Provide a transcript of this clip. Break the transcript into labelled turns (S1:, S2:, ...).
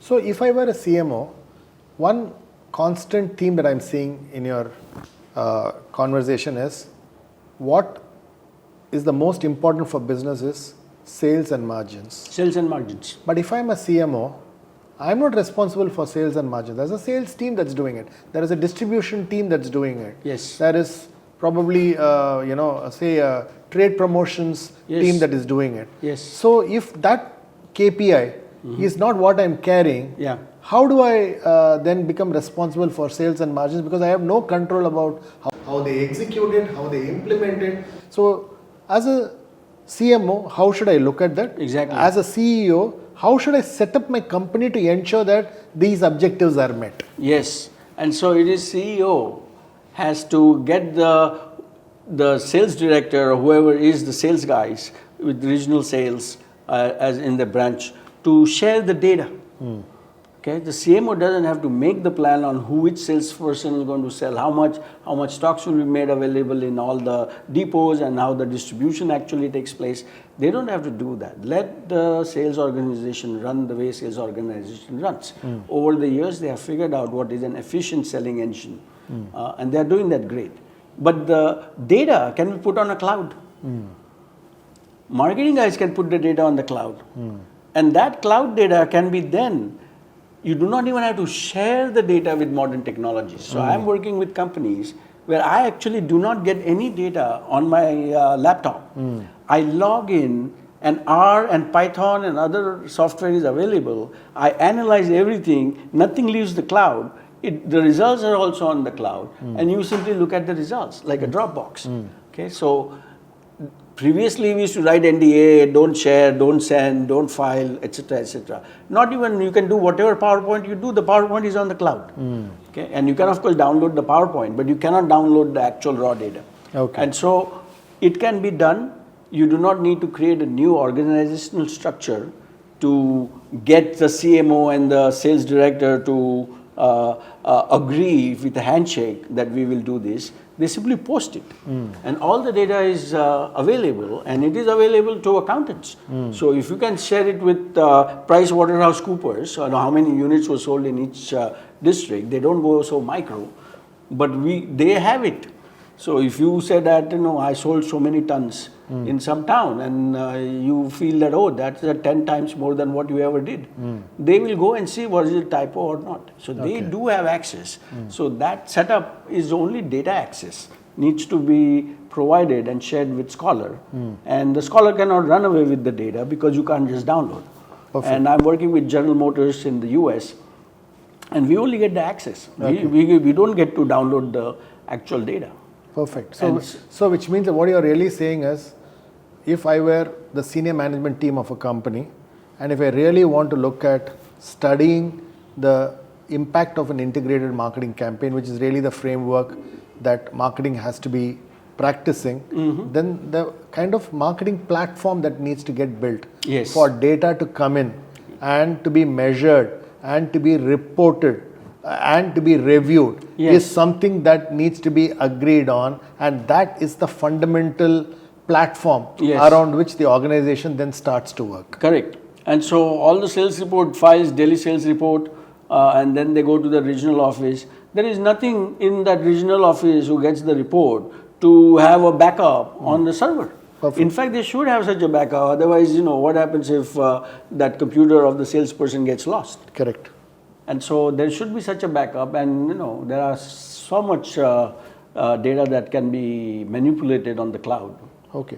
S1: So if I were a CMO, one constant theme that I'm seeing in your conversation is what is the most important for business is sales and margins.
S2: Sales and margins.
S1: But if I'm a CMO, I'm not responsible for sales and margins. There's a sales team that's doing it. There is a distribution team that's doing it.
S2: Yes.
S1: There is probably, say a trade promotions team that is doing it.
S2: Yes.
S1: So if that KPI is not what I'm carrying, how do I then become responsible for sales and margins? Because I have no control about how they execute it, how they implement it. So as a CMO, how should I look at that?
S2: Exactly.
S1: As a CEO, how should I set up my company to ensure that these objectives are met?
S2: Yes. And so it is CEO has to get the sales director or whoever is the sales guys with regional sales as in the branch to share the data. Okay, the CMO doesn't have to make the plan on which salesperson is going to sell how much stocks will be made available in all the depots and how the distribution actually takes place. They don't have to do that. Let the sales organization run the way sales organization runs. Over the years, they have figured out what is an efficient selling engine, and they are doing that great. But the data can be put on a cloud. Marketing guys can put the data on the cloud, and that cloud data can be then. You do not even have to share the data with modern technologies. So I'm working with companies where I actually do not get any data on my laptop. I log in and R and Python and other software is available. I analyze everything. Nothing leaves the cloud. The results are also on the cloud. And you simply look at the results like a Dropbox. Okay, so previously we used to write NDA, don't share, don't send, don't file, etc., etc. Not even you can do whatever PowerPoint you do, the PowerPoint is on the cloud. Okay, and you can of course download the PowerPoint, but you cannot download the actual raw data.
S1: Okay.
S2: And so it can be done. You do not need to create a new organizational structure to get the CMO and the sales director to agree with a handshake that we will do this. They simply post it, and all the data is available, and it is available to accountants. So if you can share it with PricewaterhouseCoopers, on how many units were sold in each district, they don't go so micro, but they have it. So if you say that I sold so many tons in some town, and you feel that that's 10 times more than what you ever did, they will go and see was it a typo or not. So they do have access. So that setup is only data access needs to be provided and shared with Scholar, and the Scholar cannot run away with the data because you can't just download.
S1: Perfect.
S2: And I'm working with General Motors in the US, and we only get the access. We don't get to download the actual data.
S1: Perfect. So which means that what you're really saying is, if I were the senior management team of a company, and if I really want to look at studying the impact of an integrated marketing campaign, which is really the framework that marketing has to be practicing, then the kind of marketing platform that needs to get built for data to come in and to be measured and to be reported and to be reviewed is something that needs to be agreed on, and that is the fundamental platform around which the organization then starts to work.
S2: Correct. And so all the sales report files, daily sales report, and then they go to the regional office. There is nothing in that regional office who gets the report to have a backup on the server.
S1: Perfect.
S2: In fact, they should have such a backup. Otherwise, what happens if that computer of the salesperson gets lost?
S1: Correct.
S2: And so there should be such a backup, and there are so much data that can be manipulated on the cloud.
S1: Okay.